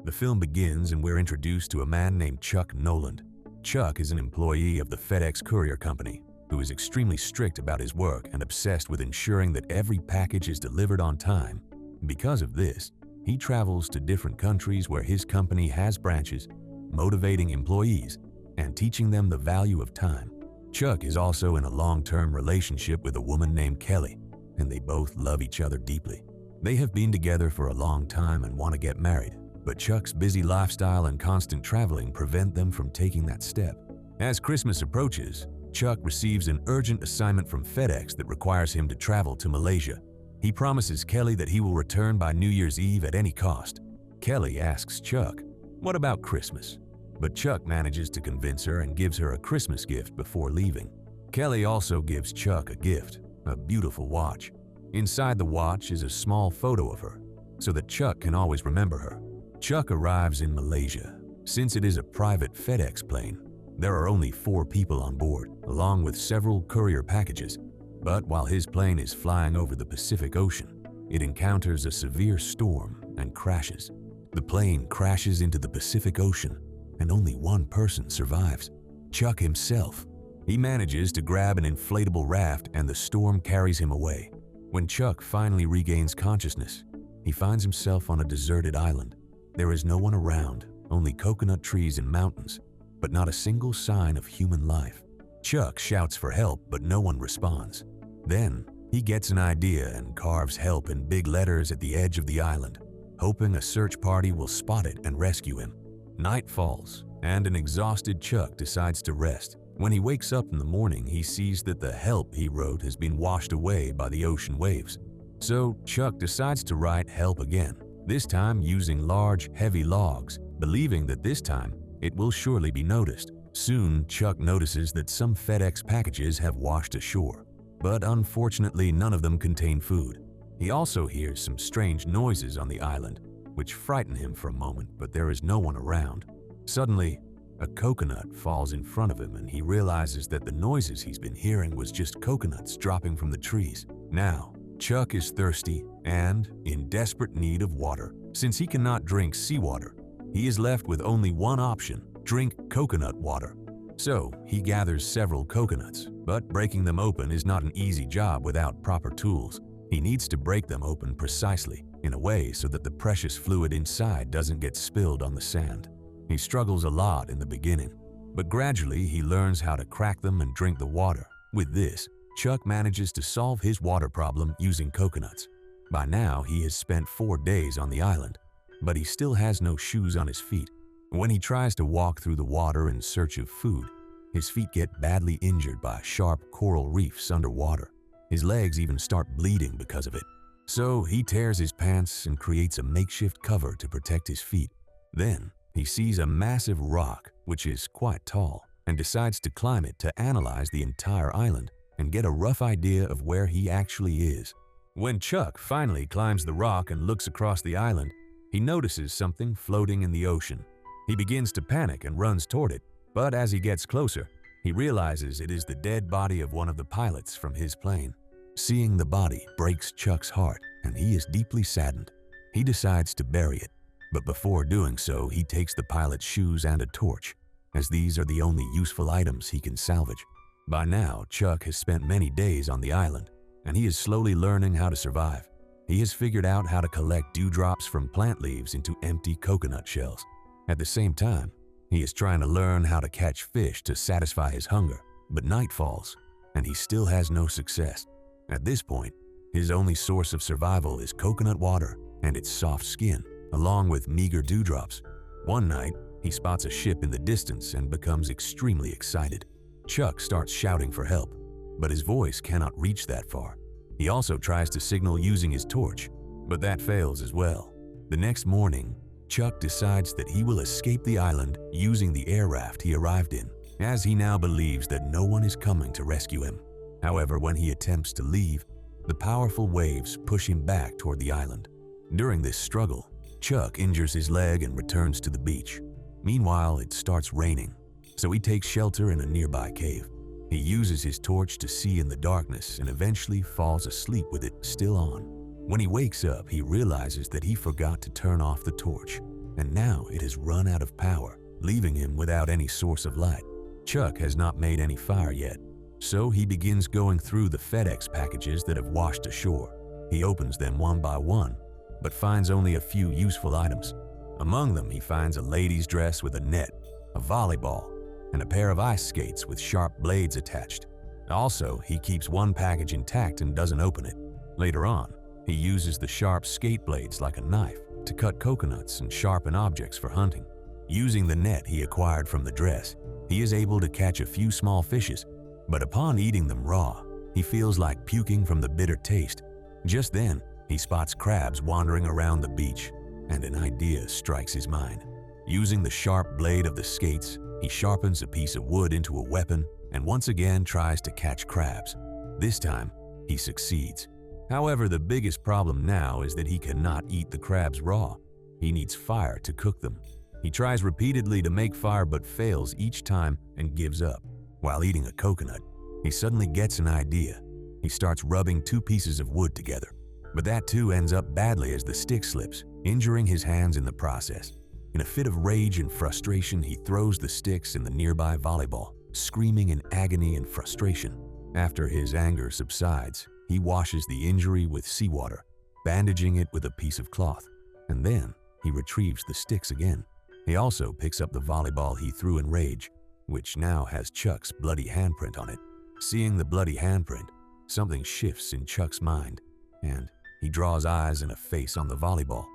The film begins and we're introduced to a man named Chuck Noland. Chuck is an employee of the FedEx courier company who is extremely strict about his work and obsessed with ensuring that every package is delivered on time. Because of this, he travels to different countries where his company has branches, motivating employees and teaching them the value of time. Chuck is also in a long-term relationship with a woman named Kelly, and they both love each other deeply. They have been together for a long time and want to get married, but Chuck's busy lifestyle and constant traveling prevent them from taking that step. As Christmas approaches, Chuck receives an urgent assignment from FedEx that requires him to travel to Malaysia. He promises Kelly that he will return by New Year's Eve at any cost. Kelly asks Chuck, "What about Christmas?" But Chuck manages to convince her and gives her a Christmas gift before leaving. Kelly also gives Chuck a gift, a beautiful watch. Inside the watch is a small photo of her, so that Chuck can always remember her. Chuck arrives in Malaysia. Since it is a private FedEx plane, there are only 4 people on board, along with several courier packages. But while his plane is flying over the Pacific Ocean, it encounters a severe storm and crashes. The plane crashes into the Pacific Ocean, and only one person survives, Chuck himself. He manages to grab an inflatable raft and the storm carries him away. When Chuck finally regains consciousness, he finds himself on a deserted island. There is no one around, only coconut trees and mountains, but not a single sign of human life. Chuck shouts for help, but no one responds. Then, he gets an idea and carves help in big letters at the edge of the island, hoping a search party will spot it and rescue him. Night falls, and an exhausted Chuck decides to rest. When he wakes up in the morning, he sees that the help he wrote has been washed away by the ocean waves. So Chuck decides to write help again, this time using large, heavy logs, believing that this time it will surely be noticed. Soon, Chuck notices that some FedEx packages have washed ashore, but unfortunately none of them contain food. He also hears some strange noises on the island, which frighten him for a moment, but there is no one around. Suddenly, a coconut falls in front of him and he realizes that the noises he's been hearing was just coconuts dropping from the trees. Now, Chuck is thirsty and in desperate need of water. Since he cannot drink seawater, he is left with only one option: drink coconut water. So, he gathers several coconuts, but breaking them open is not an easy job without proper tools. He needs to break them open precisely, in a way so that the precious fluid inside doesn't get spilled on the sand. He struggles a lot in the beginning, but gradually he learns how to crack them and drink the water. With this, Chuck manages to solve his water problem using coconuts. By now, he has spent 4 days on the island, but he still has no shoes on his feet. When he tries to walk through the water in search of food, his feet get badly injured by sharp coral reefs underwater. His legs even start bleeding because of it. So he tears his pants and creates a makeshift cover to protect his feet. Then, he sees a massive rock, which is quite tall, and decides to climb it to analyze the entire island and get a rough idea of where he actually is. When Chuck finally climbs the rock and looks across the island, he notices something floating in the ocean. He begins to panic and runs toward it, but as he gets closer, he realizes it is the dead body of one of the pilots from his plane. Seeing the body breaks Chuck's heart, and he is deeply saddened. He decides to bury it, but before doing so, he takes the pilot's shoes and a torch, as these are the only useful items he can salvage. By now, Chuck has spent many days on the island, and he is slowly learning how to survive. He has figured out how to collect dewdrops from plant leaves into empty coconut shells. At the same time, he is trying to learn how to catch fish to satisfy his hunger, but night falls, and he still has no success. At this point, his only source of survival is coconut water and its soft skin, along with meager dewdrops. One night, he spots a ship in the distance and becomes extremely excited. Chuck starts shouting for help, but his voice cannot reach that far. He also tries to signal using his torch, but that fails as well. The next morning, Chuck decides that he will escape the island using the air raft he arrived in, as he now believes that no one is coming to rescue him. However, when he attempts to leave, the powerful waves push him back toward the island. During this struggle, Chuck injures his leg and returns to the beach. Meanwhile, it starts raining, so he takes shelter in a nearby cave. He uses his torch to see in the darkness and eventually falls asleep with it still on. When he wakes up, he realizes that he forgot to turn off the torch. and now it has run out of power, leaving him without any source of light. Chuck has not made any fire yet, so he begins going through the FedEx packages that have washed ashore. He opens them one by one, but finds only a few useful items. Among them, he finds a lady's dress with a net, a volleyball, and a pair of ice skates with sharp blades attached. Also, he keeps one package intact and doesn't open it. Later on, he uses the sharp skate blades like a knife to cut coconuts and sharpen objects for hunting. Using the net he acquired from the dress, he is able to catch a few small fishes, but upon eating them raw, he feels like puking from the bitter taste. Just then, he spots crabs wandering around the beach, and an idea strikes his mind. Using the sharp blade of the skates, he sharpens a piece of wood into a weapon and once again tries to catch crabs. This time, he succeeds. However, the biggest problem now is that he cannot eat the crabs raw. He needs fire to cook them. He tries repeatedly to make fire but fails each time and gives up. While eating a coconut, he suddenly gets an idea. He starts rubbing two pieces of wood together, but that too ends up badly as the stick slips, injuring his hands in the process. In a fit of rage and frustration, he throws the sticks in the nearby volleyball, screaming in agony and frustration. After his anger subsides, he washes the injury with seawater, bandaging it with a piece of cloth, and then he retrieves the sticks again. He also picks up the volleyball he threw in rage, which now has Chuck's bloody handprint on it. Seeing the bloody handprint, something shifts in Chuck's mind, and he draws eyes and a face on the volleyball,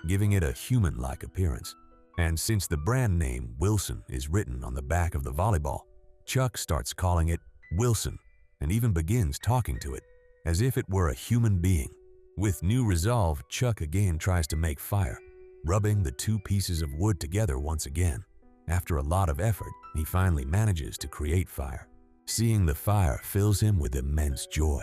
giving it a human-like appearance. And since the brand name Wilson is written on the back of the volleyball, Chuck starts calling it Wilson and even begins talking to it as if it were a human being. With new resolve, Chuck again tries to make fire, rubbing the two pieces of wood together once again. After a lot of effort, he finally manages to create fire. Seeing the fire fills him with immense joy.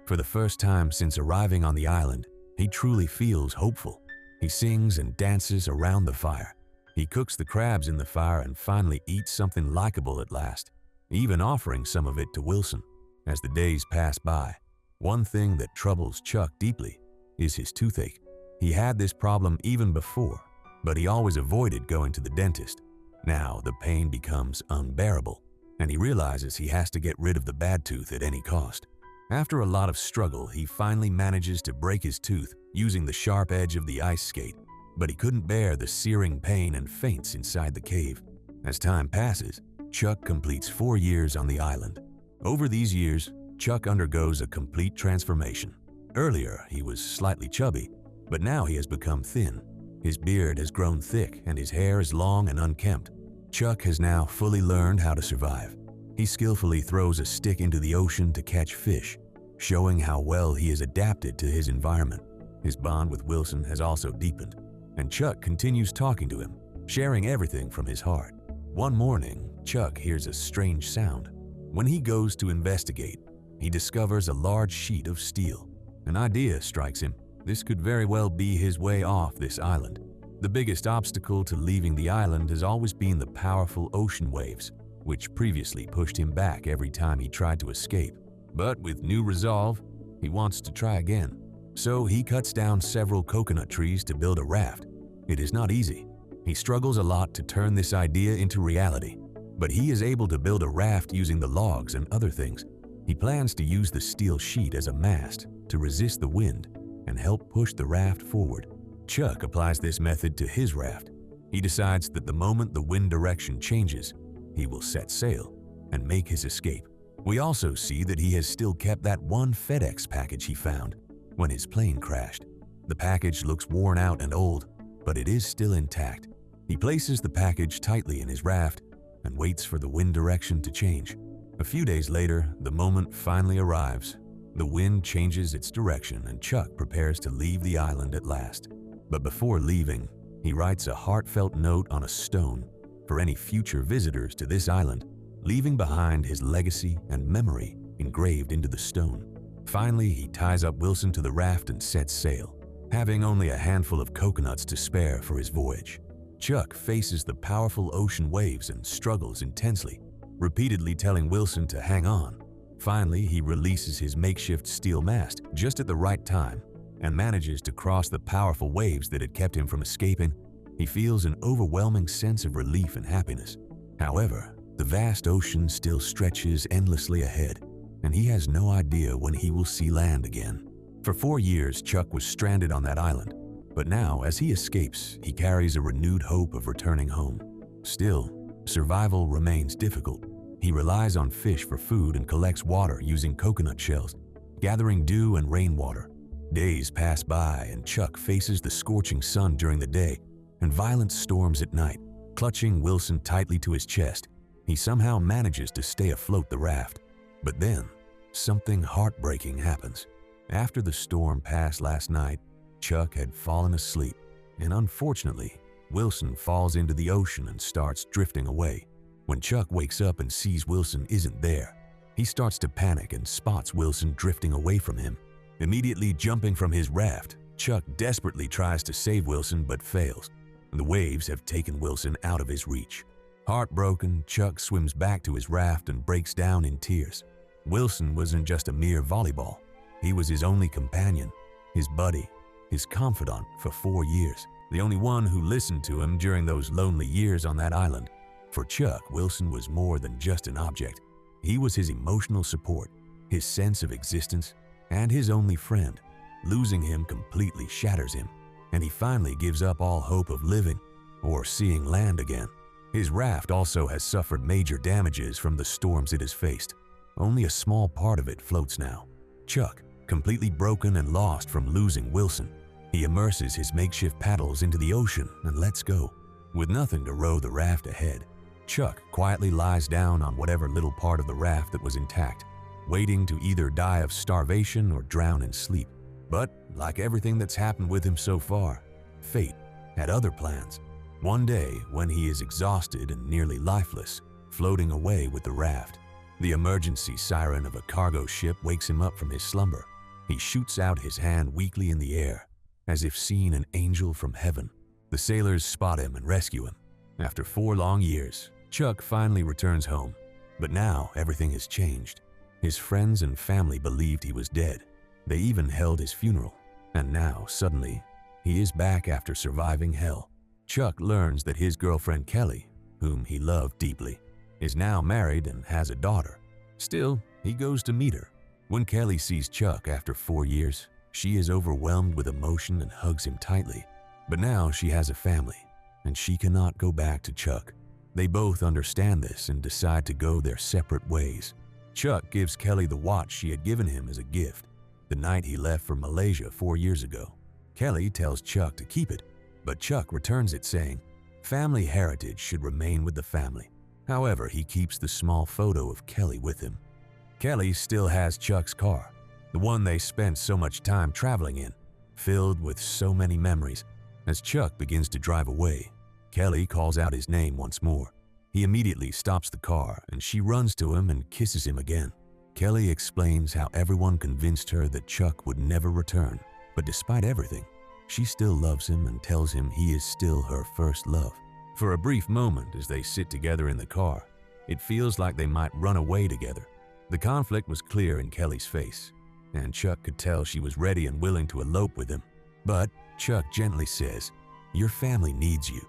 For the first time since arriving on the island, he truly feels hopeful. He sings and dances around the fire. He cooks the crabs in the fire and finally eats something likable at last, even offering some of it to Wilson. As the days pass by, one thing that troubles Chuck deeply is his toothache. He had this problem even before, but he always avoided going to the dentist. Now the pain becomes unbearable, and he realizes he has to get rid of the bad tooth at any cost. After a lot of struggle, he finally manages to break his tooth using the sharp edge of the ice skate, but he couldn't bear the searing pain and faints inside the cave. As time passes, Chuck completes 4 years on the island. Over these years, Chuck undergoes a complete transformation. Earlier, he was slightly chubby, but now he has become thin. His beard has grown thick and his hair is long and unkempt. Chuck has now fully learned how to survive. He skillfully throws a stick into the ocean to catch fish, showing how well he is adapted to his environment. His bond with Wilson has also deepened, and Chuck continues talking to him, sharing everything from his heart. One morning, Chuck hears a strange sound. When he goes to investigate, he discovers a large sheet of steel. An idea strikes him. This could very well be his way off this island. The biggest obstacle to leaving the island has always been the powerful ocean waves, which previously pushed him back every time he tried to escape. But with new resolve, he wants to try again. So he cuts down several coconut trees to build a raft. It is not easy. He struggles a lot to turn this idea into reality, but he is able to build a raft using the logs and other things. He plans to use the steel sheet as a mast to resist the wind and help push the raft forward. Chuck applies this method to his raft. He decides that the moment the wind direction changes, he will set sail and make his escape. We also see that he has still kept that one FedEx package he found when his plane crashed. The package looks worn out and old, but it is still intact. He places the package tightly in his raft and waits for the wind direction to change. A few days later, the moment finally arrives. The wind changes its direction and Chuck prepares to leave the island at last. But before leaving, he writes a heartfelt note on a stone for any future visitors to this island, leaving behind his legacy and memory engraved into the stone. Finally, he ties up Wilson to the raft and sets sail, having only a handful of coconuts to spare for his voyage. Chuck faces the powerful ocean waves and struggles intensely, repeatedly telling Wilson to hang on. Finally, he releases his makeshift steel mast just at the right time and manages to cross the powerful waves that had kept him from escaping. He feels an overwhelming sense of relief and happiness. However, the vast ocean still stretches endlessly ahead, and he has no idea when he will see land again. For 4 years, Chuck was stranded on that island, but now, as he escapes, he carries a renewed hope of returning home. Still, survival remains difficult. He relies on fish for food and collects water using coconut shells, gathering dew and rainwater. Days pass by, and Chuck faces the scorching sun during the day and violent storms at night. Clutching Wilson tightly to his chest, he somehow manages to stay afloat the raft. But then, something heartbreaking happens. After the storm passed last night, Chuck had fallen asleep, and unfortunately, Wilson falls into the ocean and starts drifting away. When Chuck wakes up and sees Wilson isn't there, he starts to panic and spots Wilson drifting away from him. Immediately jumping from his raft, Chuck desperately tries to save Wilson but fails. The waves have taken Wilson out of his reach. Heartbroken, Chuck swims back to his raft and breaks down in tears. Wilson wasn't just a mere volleyball. He was his only companion, his buddy, his confidant for 4 years, the only one who listened to him during those lonely years on that island. For Chuck, Wilson was more than just an object. He was his emotional support, his sense of existence, and his only friend. Losing him completely shatters him, and he finally gives up all hope of living or seeing land again. His raft also has suffered major damages from the storms it has faced. Only a small part of it floats now. Chuck, completely broken and lost from losing Wilson, he immerses his makeshift paddles into the ocean and lets go. With nothing to row the raft ahead, Chuck quietly lies down on whatever little part of the raft that was intact, waiting to either die of starvation or drown in sleep. But, like everything that's happened with him so far, fate had other plans. One day, when he is exhausted and nearly lifeless, floating away with the raft, the emergency siren of a cargo ship wakes him up from his slumber. He shoots out his hand weakly in the air, as if seeing an angel from heaven. The sailors spot him and rescue him. After 4 long years, Chuck finally returns home. But now everything has changed. His friends and family believed he was dead. They even held his funeral. And now, suddenly, he is back after surviving hell. Chuck learns that his girlfriend Kelly, whom he loved deeply, is now married and has a daughter. Still, he goes to meet her. When Kelly sees Chuck after 4 years, she is overwhelmed with emotion and hugs him tightly. But now she has a family, and she cannot go back to Chuck. They both understand this and decide to go their separate ways. Chuck gives Kelly the watch she had given him as a gift the night he left for Malaysia 4 years ago. Kelly tells Chuck to keep it, but Chuck returns it saying, family heritage should remain with the family. However, he keeps the small photo of Kelly with him. Kelly still has Chuck's car, the one they spent so much time traveling in, filled with so many memories. As Chuck begins to drive away, Kelly calls out his name once more. He immediately stops the car and she runs to him and kisses him again. Kelly explains how everyone convinced her that Chuck would never return, but despite everything, she still loves him and tells him he is still her first love. For a brief moment as they sit together in the car, it feels like they might run away together. The conflict was clear in Kelly's face, and Chuck could tell she was ready and willing to elope with him. But Chuck gently says, your family needs you.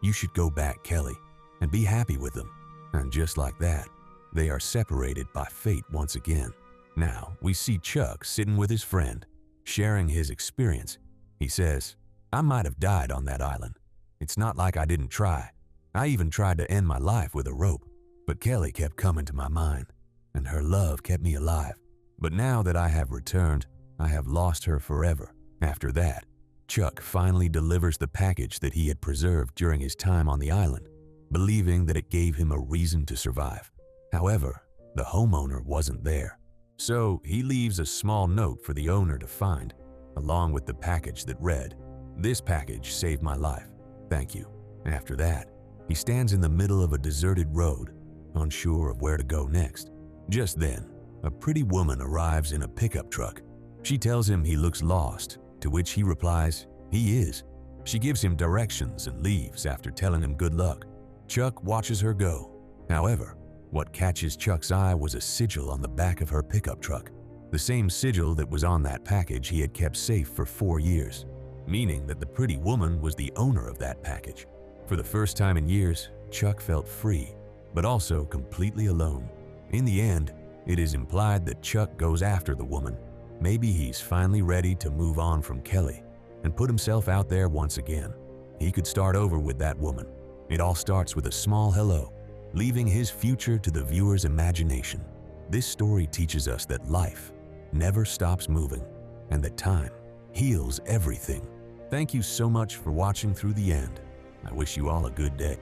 You should go back, Kelly, and be happy with them. And just like that, they are separated by fate once again. Now, we see Chuck sitting with his friend, sharing his experience. He says, I might have died on that island. It's not like I didn't try. I even tried to end my life with a rope, but Kelly kept coming to my mind, and her love kept me alive. But now that I have returned, I have lost her forever. After that, Chuck finally delivers the package that he had preserved during his time on the island, believing that it gave him a reason to survive. However, the homeowner wasn't there. So he leaves a small note for the owner to find, along with the package that read, this package saved my life. Thank you. After that, he stands in the middle of a deserted road, unsure of where to go next. Just then, a pretty woman arrives in a pickup truck. She tells him he looks lost, to which he replies, he is. She gives him directions and leaves after telling him good luck. Chuck watches her go. However, what catches Chuck's eye was a sigil on the back of her pickup truck, the same sigil that was on that package he had kept safe for 4 years. meaning that the pretty woman was the owner of that package. For the first time in years, Chuck felt free, but also completely alone. In the end, it is implied that Chuck goes after the woman. Maybe he's finally ready to move on from Kelly and put himself out there once again. He could start over with that woman. It all starts with a small hello, leaving his future to the viewer's imagination. This story teaches us that life never stops moving and that time heals everything. Thank you so much for watching through the end. I wish you all a good day.